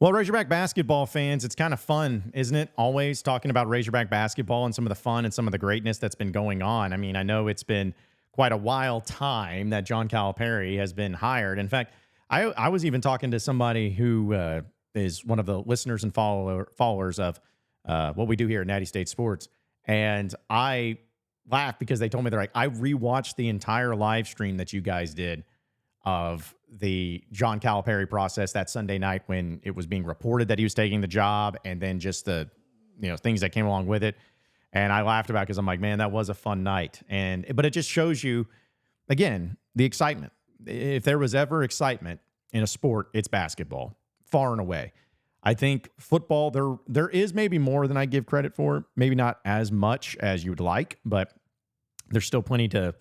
Well, Razorback basketball fans, it's kind of fun, isn't it? Always talking about Razorback basketball and some of the fun and some of the greatness that's been going on. I mean, I know it's been quite a while time that John Calipari has been hired. In fact, I was even talking to somebody who is one of the listeners and followers of what we do here at Natty State Sports. And I laughed because they told me, they're like, I rewatched the entire live stream that you guys did of the John Calipari process that Sunday night when it was being reported that he was taking the job, and then just the things that came along with it. And I laughed about it because I'm like, man, that was a fun night. But it just shows you, again, the excitement. If there was ever excitement in a sport, it's basketball, far and away. I think football, there is maybe more than I give credit for, maybe not as much as you would like, but there's still plenty to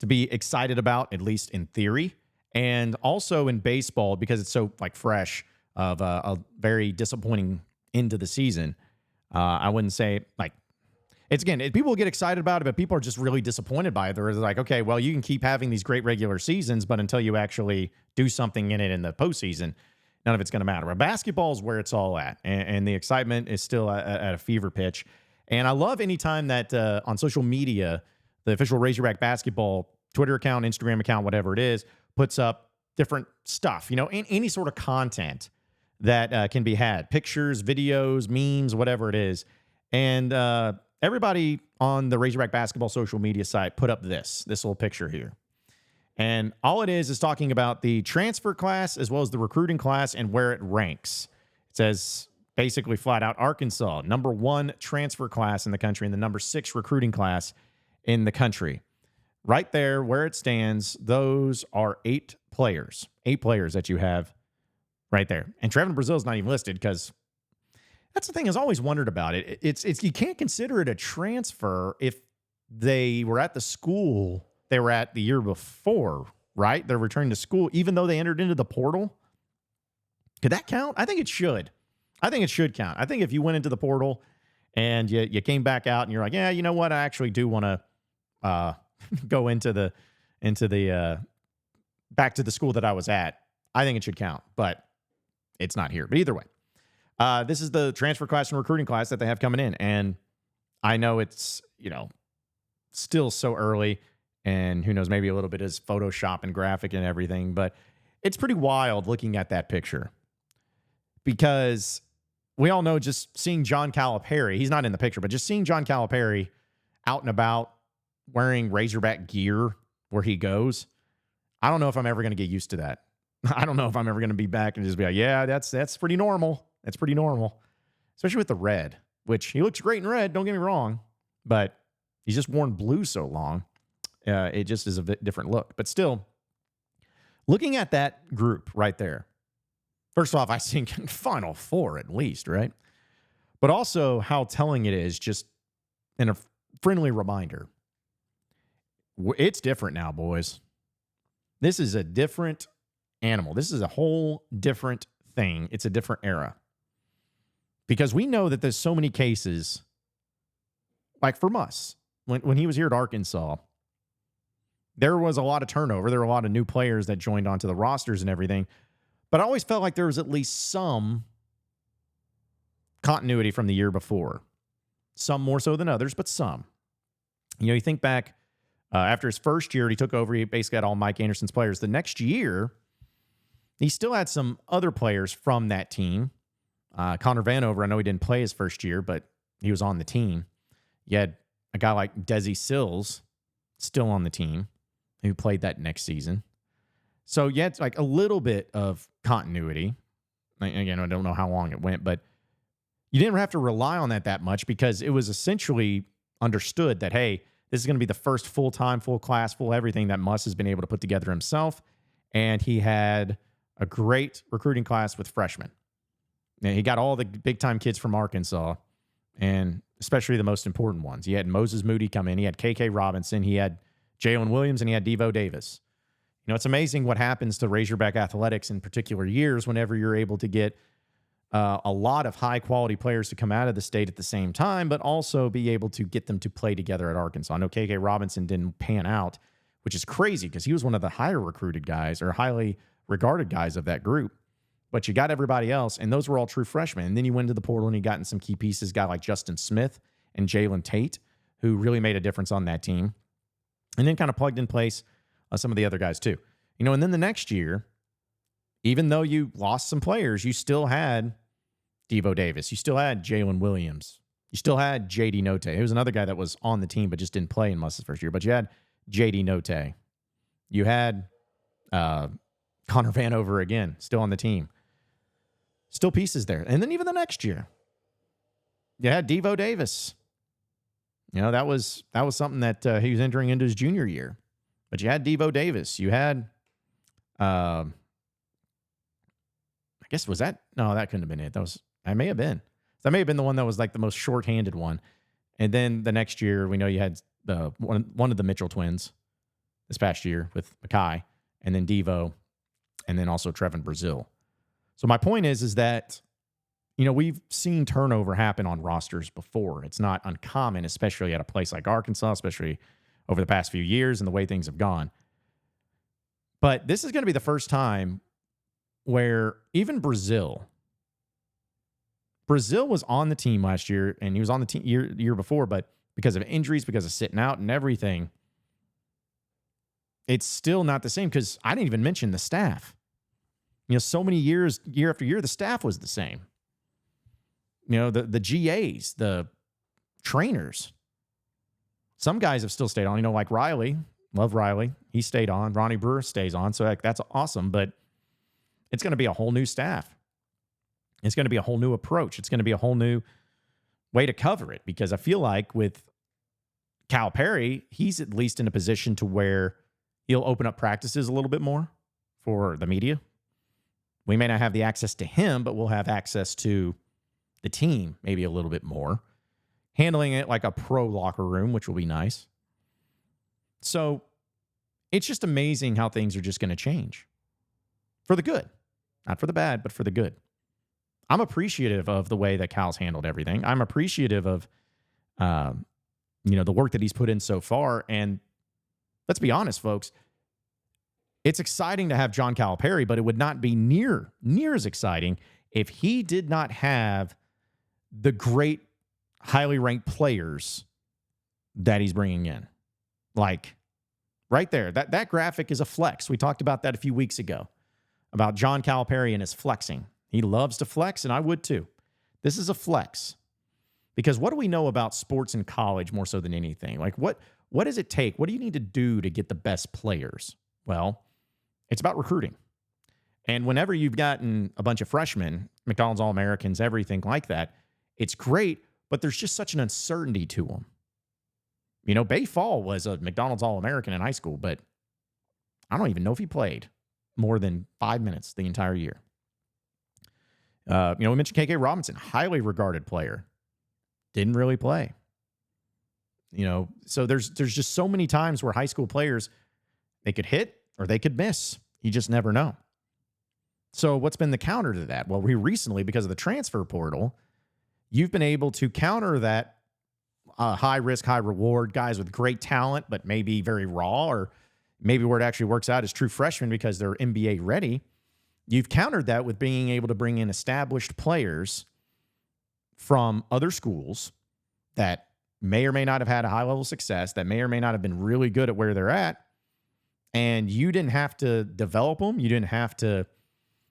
be excited about, at least in theory. And also in baseball, because it's so fresh, of a very disappointing end to the season. I wouldn't say it's, again, people get excited about it, but people are just really disappointed by it. They're like, okay, well, you can keep having these great regular seasons, but until you actually do something in it in the postseason, none of it's going to matter. But basketball is where it's all at, and the excitement is still at a fever pitch. And I love any time that on social media, the official Razorback basketball Twitter account, Instagram account, whatever it is, puts up different stuff, any sort of content that can be had, pictures, videos, memes, whatever it is. And everybody on the Razorback basketball social media site put up this little picture here. And all it is talking about the transfer class as well as the recruiting class and where it ranks. It says basically flat out Arkansas, number 1 transfer class in the country and the number 6 recruiting class in the country. Right there where it stands, those are 8 players that you have right there. And Trevin Brazil's not even listed because that's the thing I've always wondered about it. It's you can't consider it a transfer if they were at the school they were at the year before, right? They're returning to school, even though they entered into the portal. Could that count? I think it should. I think it should count. I think if you went into the portal and you came back out and you're like, yeah, you know what? I actually do want to go into the back to the school that I was at. I think it should count, but it's not here. But either way, this is the transfer class and recruiting class that they have coming in. And I know it's, still so early, and who knows, maybe a little bit is Photoshop and graphic and everything, but it's pretty wild looking at that picture because we all know just seeing John Calipari, he's not in the picture, but just seeing John Calipari out and about wearing Razorback gear where he goes, I don't know if I'm ever going to get used to that. I don't know if I'm ever going to be back and just be like, yeah, that's pretty normal. That's pretty normal, especially with the red, which he looks great in red. Don't get me wrong, but he's just worn blue so long. It just is a bit different look, but still looking at that group right there. First off, I think Final Four at least, right? But also how telling it is, just in a friendly reminder. It's different now, boys. This is a different animal. This is a whole different thing. It's a different era. Because we know that there's so many cases, like from us, when he was here at Arkansas, there was a lot of turnover. There were a lot of new players that joined onto the rosters and everything. But I always felt like there was at least some continuity from the year before. Some more so than others, but some. You think back after his first year, he took over. He basically had all Mike Anderson's players. The next year, he still had some other players from that team. Connor Vanover, I know he didn't play his first year, but he was on the team. You had a guy like Desi Sills still on the team who played that next season. So you had a little bit of continuity. Again, I don't know how long it went, but you didn't have to rely on that much because it was essentially understood that, hey, this is going to be the first full-time, full class, full everything that Muss has been able to put together himself. And he had a great recruiting class with freshmen. And he got all the big-time kids from Arkansas, and especially the most important ones. He had Moses Moody come in. He had KK Robinson. He had Jalen Williams, and he had Devo Davis. It's amazing what happens to Razorback athletics in particular years whenever you're able to get a lot of high-quality players to come out of the state at the same time, but also be able to get them to play together at Arkansas. I know KK Robinson didn't pan out, which is crazy because he was one of the higher recruited guys or highly regarded guys of that group. but you got everybody else, and those were all true freshmen. And then you went to the portal and you gotten some key pieces, guy like Justin Smith and Jalen Tate, who really made a difference on that team. And then kind of plugged in place some of the other guys too. And then the next year, even though you lost some players, you still had Devo Davis. You still had Jalen Williams. You still had J.D. Note. He was another guy that was on the team but just didn't play in much his first year. But you had J.D. Note. You had Connor Vanover again, still on the team. Still pieces there. And then even the next year, you had Devo Davis. That was something that he was entering into his junior year. But you had Devo Davis. You had, I guess, was that? No, that couldn't have been it. That may have been the one that was like the most shorthanded one. And then the next year, we know you had one of the Mitchell twins this past year with Makai, and then Devo, and then also Trevin Brazil. So my point is that, we've seen turnover happen on rosters before. It's not uncommon, especially at a place like Arkansas, especially over the past few years and the way things have gone. But this is going to be the first time where even Brazil was on the team last year, and he was on the team year before, but because of injuries, because of sitting out and everything, it's still not the same, because I didn't even mention the staff. So many years, year after year, the staff was the same. The GAs, the trainers. Some guys have still stayed on, like Riley. Love Riley. He stayed on. Ronnie Brewer stays on. So that's awesome. But it's going to be a whole new staff. It's going to be a whole new approach. It's going to be a whole new way to cover it, because I feel like with Calipari, he's at least in a position to where he'll open up practices a little bit more for the media. We may not have the access to him, but we'll have access to the team maybe a little bit more, handling it like a pro locker room, which will be nice. So it's just amazing how things are just going to change for the good, not for the bad, but for the good. I'm appreciative of the way that Cal's handled everything. I'm appreciative of, the work that he's put in so far. And let's be honest, folks, it's exciting to have John Calipari, but it would not be near as exciting if he did not have the great, highly ranked players that he's bringing in. Like right there, that graphic is a flex. We talked about that a few weeks ago, about John Calipari and his flexing. He loves to flex, and I would too. This is a flex. Because what do we know about sports in college more so than anything? Like what does it take? What do you need to do to get the best players? Well, it's about recruiting. And whenever you've gotten a bunch of freshmen, McDonald's All-Americans, everything like that, it's great, but there's just such an uncertainty to them. Bay Fall was a McDonald's All-American in high school, but I don't even know if he played more than 5 minutes the entire year. We mentioned KK Robinson, highly regarded player. Didn't really play. So there's just so many times where high school players, they could hit or they could miss. You just never know. So what's been the counter to that? Well, we recently, because of the transfer portal, you've been able to counter that high risk, high reward, guys with great talent, but maybe very raw, or maybe where it actually works out is true freshmen because they're NBA ready. You've countered that with being able to bring in established players from other schools that may or may not have had a high level of success, that may or may not have been really good at where they're at. And you didn't have to develop them. You didn't have to,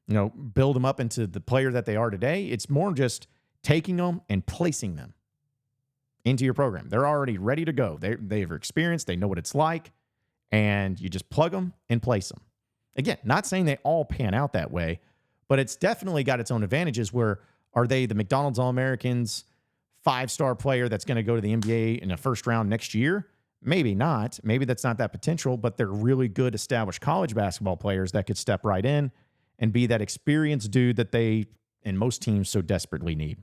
build them up into the player that they are today. It's more just taking them and placing them into your program. They're already ready to go. They've experienced. They know what it's like. And you just plug them and place them. Again, not saying they all pan out that way, but it's definitely got its own advantages. Where are they the McDonald's All-Americans 5-star player that's going to go to the NBA in the first round next year? Maybe not. Maybe that's not that potential, but they're really good established college basketball players that could step right in and be that experienced dude that they, and most teams, so desperately need.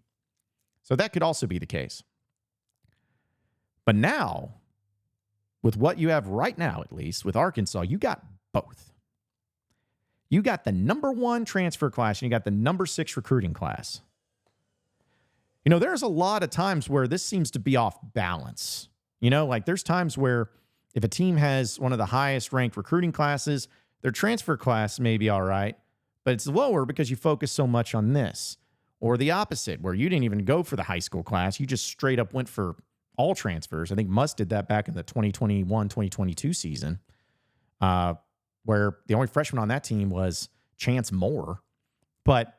So that could also be the case. But now, with what you have right now, at least with Arkansas, you got both. You got the number 1 transfer class and you got the number 6 recruiting class. There's a lot of times where this seems to be off balance. There's times where if a team has one of the highest ranked recruiting classes, their transfer class may be all right, but it's lower because you focus so much on this. Or the opposite, where you didn't even go for the high school class. You just straight up went for all transfers. I think Muss did that back in the 2021-2022 season, where the only freshman on that team was Chance Moore. But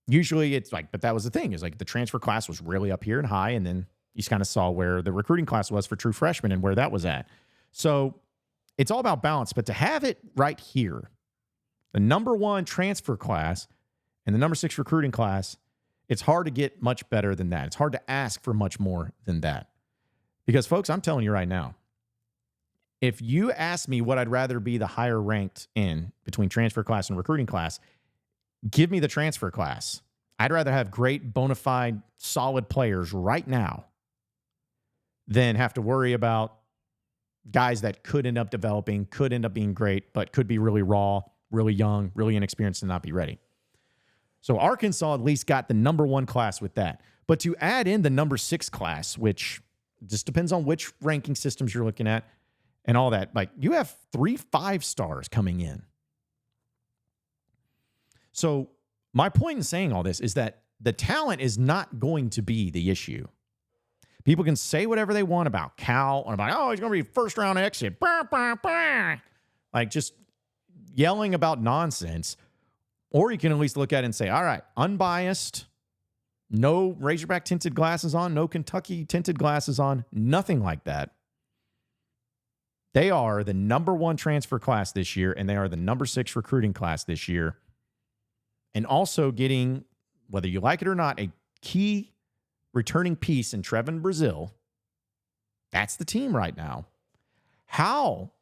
usually it's like, but that was the thing, is like the transfer class was really up here and high, and then you just kind of saw where the recruiting class was for true freshmen and where that was at. So it's all about balance. But to have it right here, the number 1 transfer class and the number 6 recruiting class, it's hard to get much better than that. It's hard to ask for much more than that. Because, folks, I'm telling you right now, if you ask me what I'd rather be the higher ranked in between transfer class and recruiting class, give me the transfer class. I'd rather have great, bona fide, solid players right now than have to worry about guys that could end up developing, could end up being great, but could be really raw, really young, really inexperienced, and not be ready. So Arkansas at least got the number 1 class with that. But to add in the number 6 class, which just depends on which ranking systems you're looking at and all that, like you have 3 5-stars coming in. So my point in saying all this is that the talent is not going to be the issue. People can say whatever they want about Cal or about, oh, he's going to be first round exit. Bah, bah, bah. Like just yelling about nonsense. Or you can at least look at it and say, all right, unbiased, no Razorback tinted glasses on, no Kentucky tinted glasses on, nothing like that. They are the number 1 transfer class this year, and they are the number 6 recruiting class this year. And also getting, whether you like it or not, a key returning piece in Trevin Brazil. That's the team right now. How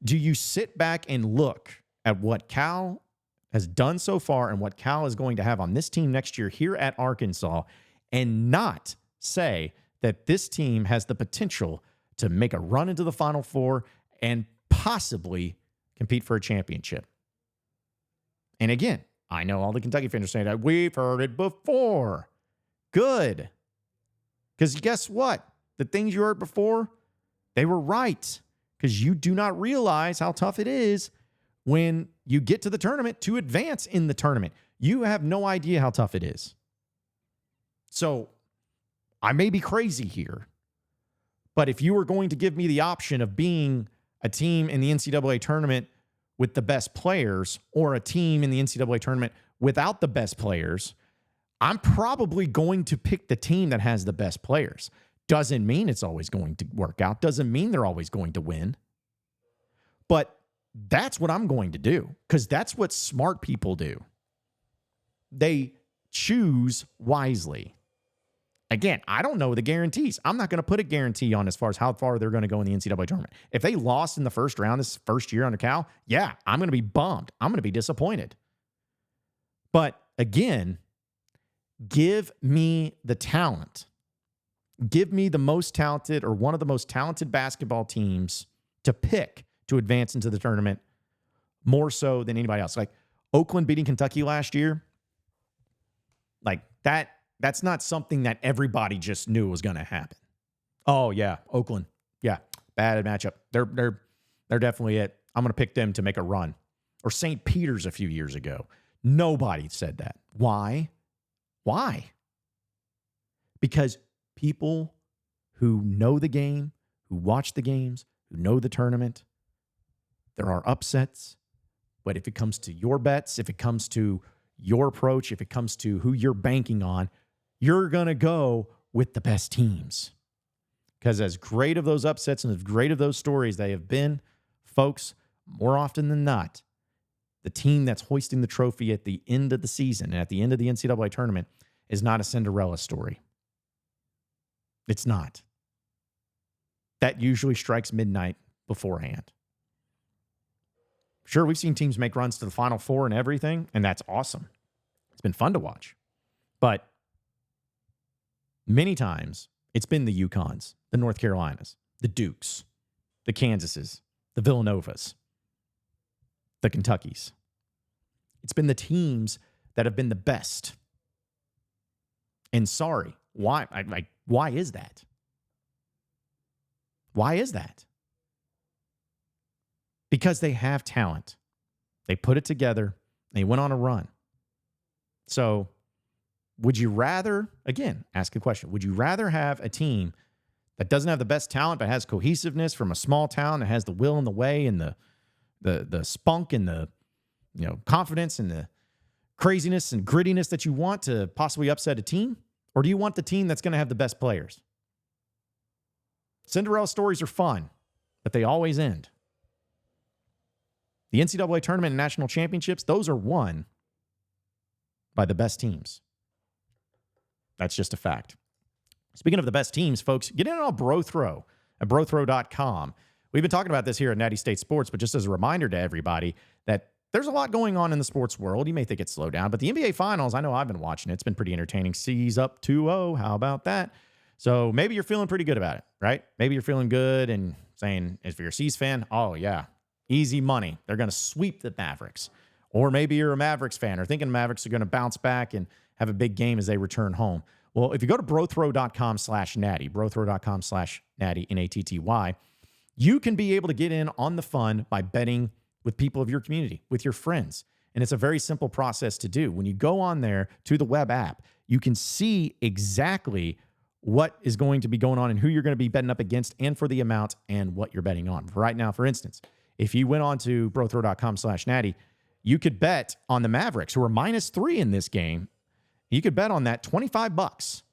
do you sit back and look at what Cal has done so far and what Cal is going to have on this team next year here at Arkansas and not say that this team has the potential to make a run into the Final Four and possibly compete for a championship? And again, I know all the Kentucky fans are saying that we've heard it before. Good. Because guess what? The things you heard before, they were right. Because you do not realize how tough it is when you get to the tournament to advance in the tournament. You have no idea how tough it is. So I may be crazy here, but if you were going to give me the option of being a team in the NCAA tournament with the best players or a team in the NCAA tournament without the best players, I'm probably going to pick the team that has the best players. Doesn't mean it's always going to work out. Doesn't mean they're always going to win. But that's what I'm going to do, because that's what smart people do. They choose wisely. Again, I don't know the guarantees. I'm not going to put a guarantee on as far as how far they're going to go in the NCAA tournament. If they lost in the first round this first year under Cal, yeah, I'm going to be bummed. I'm going to be disappointed. But again, give me the talent. Give me the most talented or one of the most talented basketball teams to pick to advance into the tournament more so than anybody else. Like Oakland beating Kentucky last year, like that's not something that everybody just knew was going to happen. Oh yeah, Oakland. Yeah, bad matchup. They're definitely it. I'm going to pick them to make a run. Or St. Peter's a few years ago. Nobody said that. Why? Why? Because people who know the game, who watch the games, who know the tournament, there are upsets. But if it comes to your bets, if it comes to your approach, if it comes to who you're banking on, you're going to go with the best teams. Because as great of those upsets and as great of those stories they have been, folks, more often than not, the team that's hoisting the trophy at the end of the season and at the end of the NCAA tournament is not a Cinderella story. It's not. That usually strikes midnight beforehand. Sure, we've seen teams make runs to the Final Four and everything, and that's awesome. It's been fun to watch. But many times, it's been the UConns, the North Carolinas, the Dukes, the Kansases, the Villanovas, the Kentuckys. It's been the teams that have been the best. And sorry, why? Why is that? Why is that? Because they have talent. They put it together. They went on a run. So would you rather, again, ask a question, would you rather have a team that doesn't have the best talent but has cohesiveness from a small town that has the will and the way and the spunk and the confidence and the craziness and grittiness that you want to possibly upset a team? Or do you want the team that's going to have the best players? Cinderella stories are fun, but they always end. The NCAA tournament and national championships, those are won by the best teams. That's just a fact. Speaking of the best teams, folks, get in on BroThrow at BroThrow.com. We've been talking about this here at Natty State Sports, but just as a reminder to everybody that there's a lot going on in the sports world. You may think it's slowed down, but the NBA Finals, I know I've been watching it. It's been pretty entertaining. C's up 2-0. How about that? So maybe you're feeling pretty good about it, right? Maybe you're feeling good and saying, if you're a C's fan, oh, yeah, easy money. They're going to sweep the Mavericks. Or maybe you're a Mavericks fan or thinking Mavericks are going to bounce back and have a big game as they return home. Well, if you go to BroThrow.com/Natty, BroThrow.com/Natty, Natty, you can be able to get in on the fun by betting with people of your community, with your friends. And it's a very simple process to do. When you go on there to the web app, you can see exactly what is going to be going on and who you're going to be betting up against and for the amount and what you're betting on. Right now, for instance, if you went on to BroThrow.com/Natty, you could bet on the Mavericks, who are -3 in this game. You could bet on that $25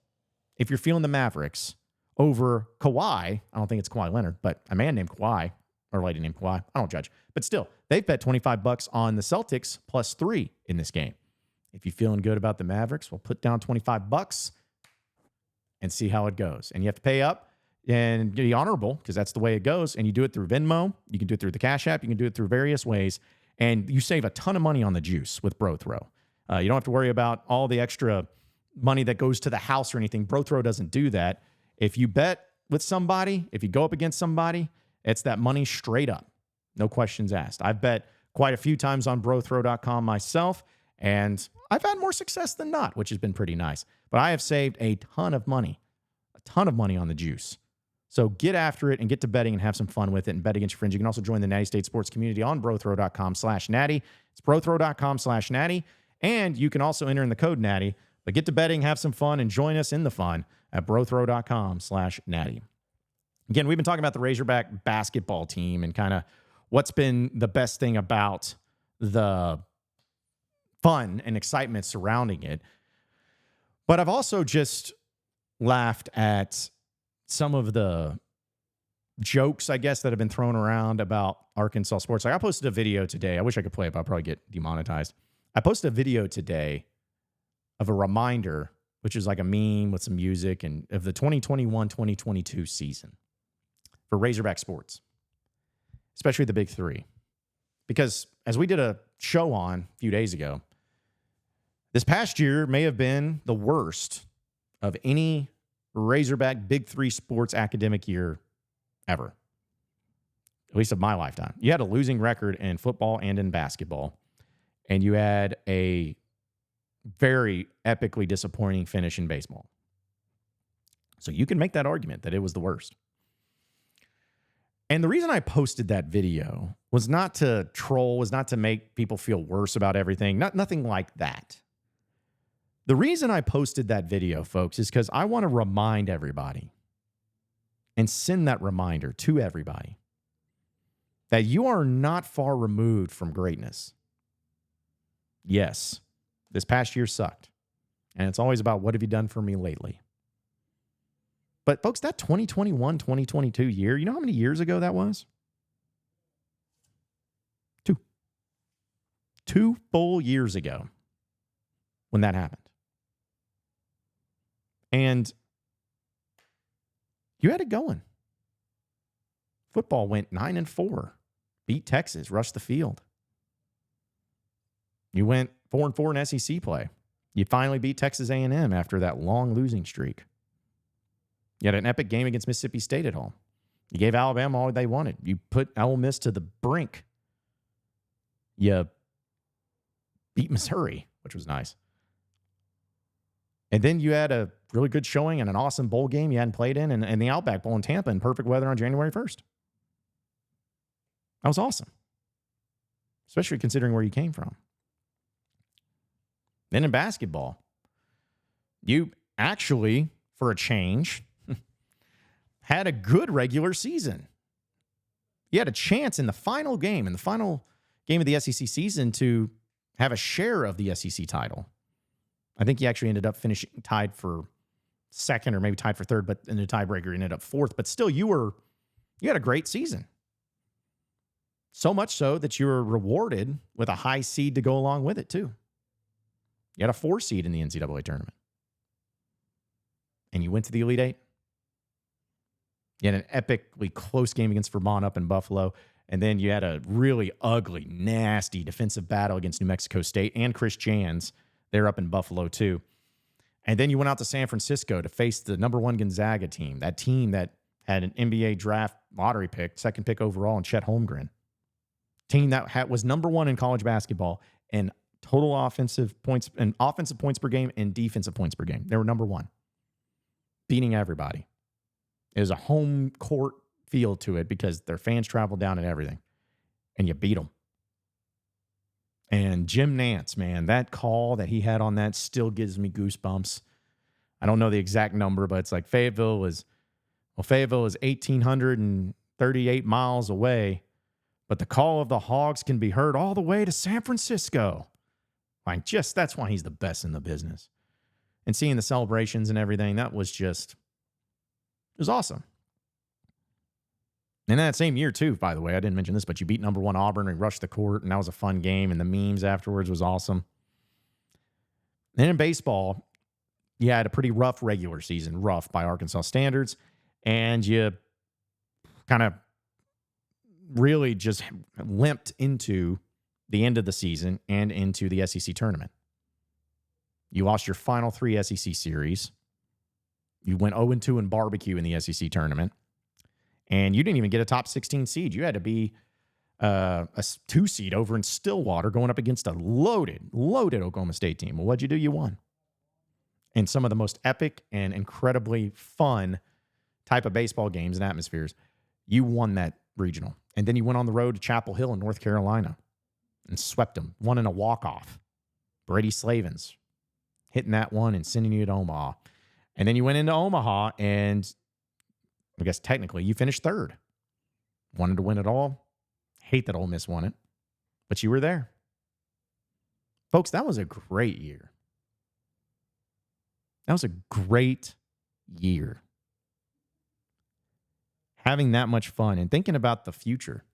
if you're feeling the Mavericks over Kawhi. I don't think it's Kawhi Leonard, but a man named Kawhi or a lady named Kawhi. I don't judge. But still, they've bet $25 on the Celtics +3 in this game. If you're feeling good about the Mavericks, we'll put down $25 and see how it goes. And you have to pay up and be honorable because that's the way it goes. And you do it through Venmo. You can do it through the Cash App. You can do it through various ways. And you save a ton of money on the juice with BroThrow. You don't have to worry about all the extra money that goes to the house or anything. BroThrow doesn't do that. If you bet with somebody, if you go up against somebody, it's that money straight up. No questions asked. I've bet quite a few times on BroThrow.com myself, and I've had more success than not, which has been pretty nice. But I have saved a ton of money on the juice. So get after it and get to betting and have some fun with it and bet against your friends. You can also join the Natty State Sports community on BroThrow.com/Natty. It's BroThrow.com/Natty. And you can also enter in the code Natty. But get to betting, have some fun, and join us in the fun at BroThrow.com/Natty. Again, we've been talking about the Razorback basketball team and kind of what's been the best thing about the fun and excitement surrounding it. But I've also just laughed at some of the jokes, I guess, that have been thrown around about Arkansas sports. Like I posted a video today. I wish I could play it, but I'll probably get demonetized. I posted a video today of a reminder, which is like a meme with some music, and of the 2021-2022 season for Razorback sports, especially the big three. Because as we did a show on a few days ago, this past year may have been the worst of any Razorback big three sports academic year ever, at least of my lifetime. You had a losing record in football and in basketball, and you had a very epically disappointing finish in baseball. So you can make that argument that it was the worst. And the reason I posted that video was not to troll, was not to make people feel worse about everything, nothing like that. The reason I posted that video, folks, is because I want to remind everybody and send that reminder to everybody that you are not far removed from greatness. Yes, this past year sucked. And it's always about what have you done for me lately? But folks, that 2021-2022 year, you know how many years ago that was? 2. 2 full years ago when that happened. And you had it going. Football went 9-4, beat Texas, rushed the field. You went 4-4 in SEC play. You finally beat Texas A&M after that long losing streak. You had an epic game against Mississippi State at home. You gave Alabama all they wanted. You put Ole Miss to the brink. You beat Missouri, which was nice. And then you had a really good showing and an awesome bowl game you hadn't played in, and the Outback Bowl in Tampa in perfect weather on January 1st. That was awesome, especially considering where you came from. Then in basketball, you actually, for a change, had a good regular season. You had a chance in the final game of the SEC season to have a share of the SEC title. I think you actually ended up finishing tied for second or maybe tied for third, but in the tiebreaker, you ended up fourth. But still, you had a great season. So much so that you were rewarded with a high seed to go along with it, too. You had a 4 seed in the NCAA tournament. And you went to the Elite Eight. You had an epically close game against Vermont up in Buffalo. And then you had a really ugly, nasty defensive battle against New Mexico State and Chris Jans. They're up in Buffalo, too. And then you went out to San Francisco to face the number 1 Gonzaga team, that team that had an NBA draft lottery pick, second pick overall, and Chet Holmgren. Team that was number 1 in college basketball in total offensive points per game and defensive points per game. They were number 1, beating everybody. It was a home court feel to it because their fans traveled down and everything, and you beat them. And Jim Nantz, man, that call that he had on that still gives me goosebumps. I don't know the exact number, but it's like Fayetteville was 1,838 miles away, but the call of the Hogs can be heard all the way to San Francisco. Like, that's why he's the best in the business. And seeing the celebrations and everything, it was awesome. And that same year, too, by the way, I didn't mention this, but you beat number 1 Auburn and rushed the court, and that was a fun game, and the memes afterwards was awesome. Then in baseball, you had a pretty rough regular season, rough by Arkansas standards, and you kind of really just limped into the end of the season and into the SEC tournament. You lost your final 3 SEC series. You went 0-2 in barbecue in the SEC tournament. And you didn't even get a top 16 seed. You had to be a 2 seed over in Stillwater going up against a loaded Oklahoma State team. Well, what'd you do? You won. In some of the most epic and incredibly fun type of baseball games and atmospheres, you won that regional. And then you went on the road to Chapel Hill in North Carolina and swept them. Won in a walk-off. Brady Slavens hitting that one and sending you to Omaha. And then you went into Omaha and I guess technically you finished third. Wanted to win it all. Hate that Ole Miss won it. But you were there. Folks, that was a great year. That was a great year. Having that much fun and thinking about the future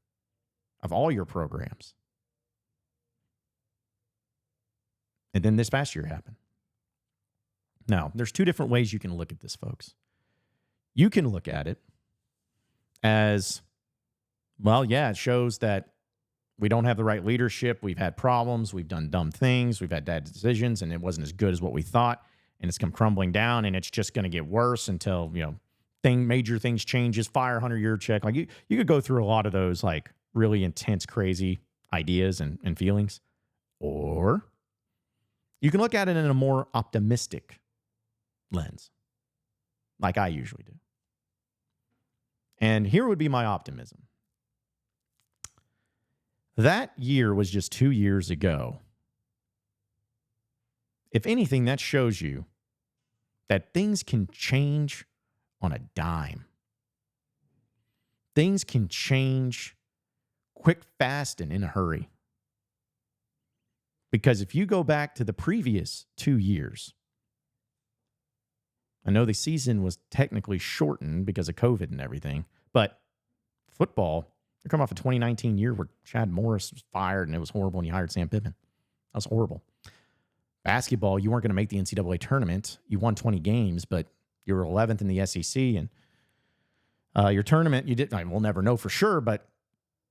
of all your programs. And then this past year happened. Now, there's 2 different ways you can look at this, folks. You can look at it as, well, yeah, it shows that we don't have the right leadership. We've had problems. We've done dumb things. We've had bad decisions, and it wasn't as good as what we thought, and it's come crumbling down, and it's just going to get worse until, major things changes, fire 100-year check. Like you could go through a lot of those, like, really intense, crazy ideas and feelings. Or you can look at it in a more optimistic lens, like I usually do. And here would be my optimism. That year was just 2 years ago. If anything, that shows you that things can change on a dime. Things can change quick, fast, and in a hurry. Because if you go back to the previous 2 years, I know the season was technically shortened because of COVID and everything, but football, they're coming off a 2019 year where Chad Morris was fired and it was horrible and you hired Sam Pittman. That was horrible. Basketball, you weren't going to make the NCAA tournament. You won 20 games, but you were 11th in the SEC. And your tournament, we'll never know for sure, but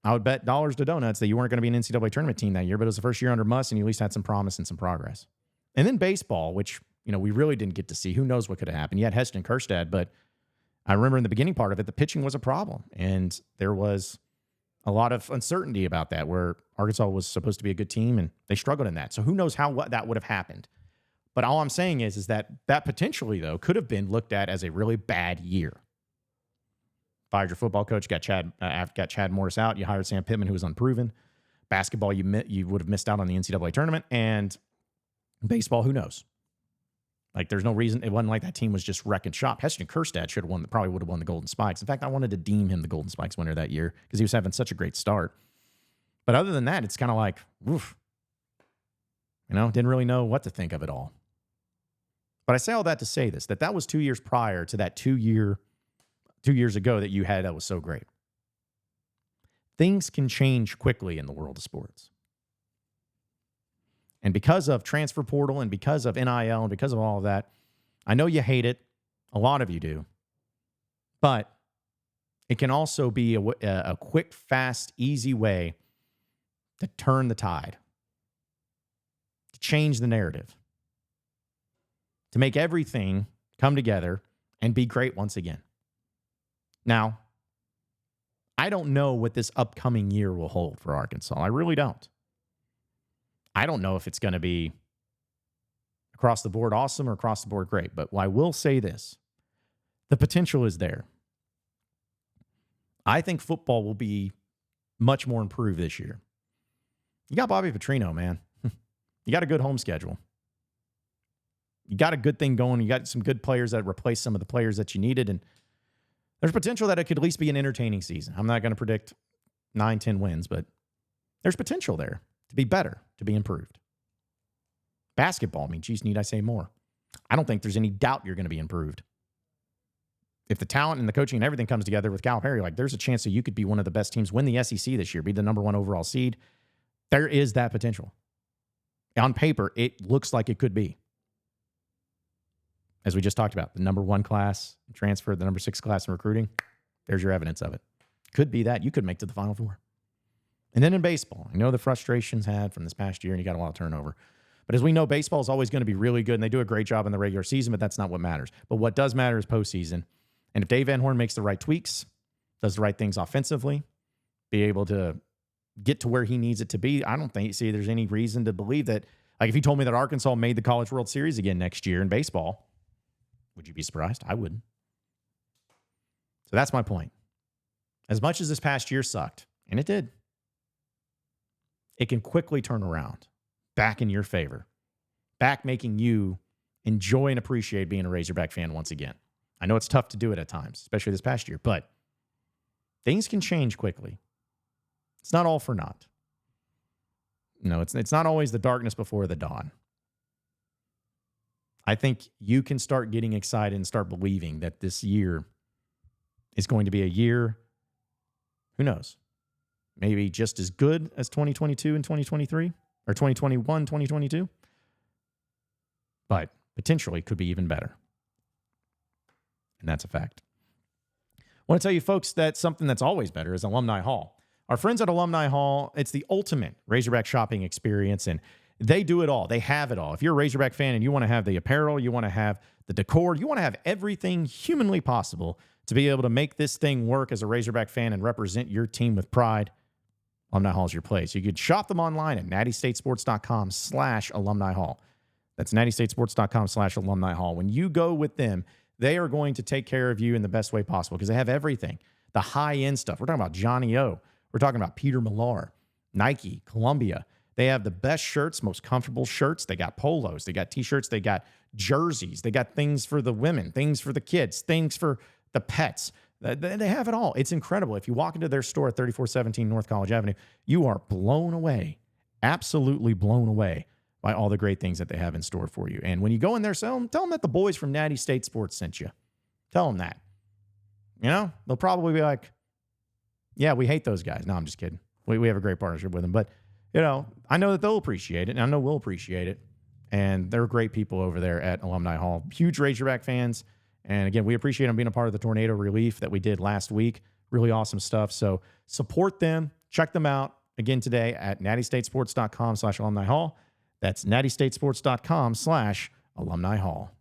I would bet dollars to donuts that you weren't going to be an NCAA tournament team that year, but it was the first year under Muss and you at least had some promise and some progress. And then baseball, which we really didn't get to see. Who knows what could have happened? You had Heston Kjerstad, but I remember in the beginning part of it, the pitching was a problem. And there was a lot of uncertainty about that, where Arkansas was supposed to be a good team, and they struggled in that. So who knows what that would have happened. But all I'm saying is that potentially, though, could have been looked at as a really bad year. Fired your football coach, got Chad Morris out. You hired Sam Pittman, who was unproven. Basketball, you would have missed out on the NCAA tournament. And Baseball, who knows? Like, there's no reason. It wasn't like that team was just wrecking shop. Heston Kjerstad should have won, probably would have won the Golden Spikes. In fact, I wanted to deem him the Golden Spikes winner that year because he was having such a great start. But other than that, it's kind of like, oof. Didn't really know what to think of it all. But I say all that to say this, that was 2 years prior to that 2 years ago that you had that was so great. Things can change quickly in the world of sports. And because of transfer portal and because of NIL and because of all of that, I know you hate it. A lot of you do. But it can also be a quick, fast, easy way to turn the tide, to change the narrative, to make everything come together and be great once again. Now, I don't know what this upcoming year will hold for Arkansas. I really don't. I don't know if it's going to be across the board awesome or across the board great, but I will say this. The potential is there. I think football will be much more improved this year. You got Bobby Petrino, man. You got a good home schedule. You got a good thing going. You got some good players that replace some of the players that you needed, and there's potential that it could at least be an entertaining season. I'm not going to predict 9-10 wins, but there's potential there to be better, to be improved. Basketball, geez, need I say more? I don't think there's any doubt you're going to be improved. If the talent and the coaching and everything comes together with Calipari, there's a chance that you could be one of the best teams, win the SEC this year, be the number 1 overall seed. There is that potential. On paper, it looks like it could be. As we just talked about, the number 1 class in transfer, the number 6 class in recruiting, there's your evidence of it. Could be that. You could make it to the Final Four. And then in baseball, I know the frustrations had from this past year, and you got a lot of turnover. But as we know, baseball is always going to be really good, and they do a great job in the regular season, but that's not what matters. But what does matter is postseason. And if Dave Van Horn makes the right tweaks, does the right things offensively, be able to get to where he needs it to be, I don't see there's any reason to believe that. Like, if he told me that Arkansas made the College World Series again next year in baseball, would you be surprised? I wouldn't. So that's my point. As much as this past year sucked, and it did, it can quickly turn around, back in your favor, back making you enjoy and appreciate being a Razorback fan once again. I know it's tough to do it at times, especially this past year, but things can change quickly. It's not all for naught. No, it's not always the darkness before the dawn. I think you can start getting excited and start believing that this year is going to be a year, who knows, maybe just as good as 2022 and 2023, or 2021, 2022, but potentially could be even better. And that's a fact. I want to tell you folks that something that's always better is Alumni Hall. Our friends at Alumni Hall, it's the ultimate Razorback shopping experience, and they do it all. They have it all. If you're a Razorback fan and you want to have the apparel, you want to have the decor, you want to have everything humanly possible to be able to make this thing work as a Razorback fan and represent your team with pride, Alumni Hall is your place. You could shop them online at nattystatesports.com/alumni hall. That's nattystatesports.com/alumni hall. When you go with them, they are going to take care of you in the best way possible because they have everything. The high-end stuff. We're talking about Johnny O. We're talking about Peter Millar, Nike, Columbia. They have the best shirts, most comfortable shirts. They got polos. They got T-shirts. They got jerseys. They got things for the women, things for the kids, things for the pets. They have it all. It's incredible. If you walk into their store at 3417 North College Avenue, you are blown away, absolutely blown away by all the great things that they have in store for you. And when you go in there, tell them that the boys from Natty State Sports sent you. Tell them that. They'll probably be like, yeah, we hate those guys. No, I'm just kidding. We have a great partnership with them. But, I know that they'll appreciate it, and I know we'll appreciate it. And they're great people over there at Alumni Hall. Huge Razorback fans. And, again, we appreciate them being a part of the tornado relief that we did last week. Really awesome stuff. So support them. Check them out again today at nattystatesports.com/alumni hall. That's nattystatesports.com/alumni hall.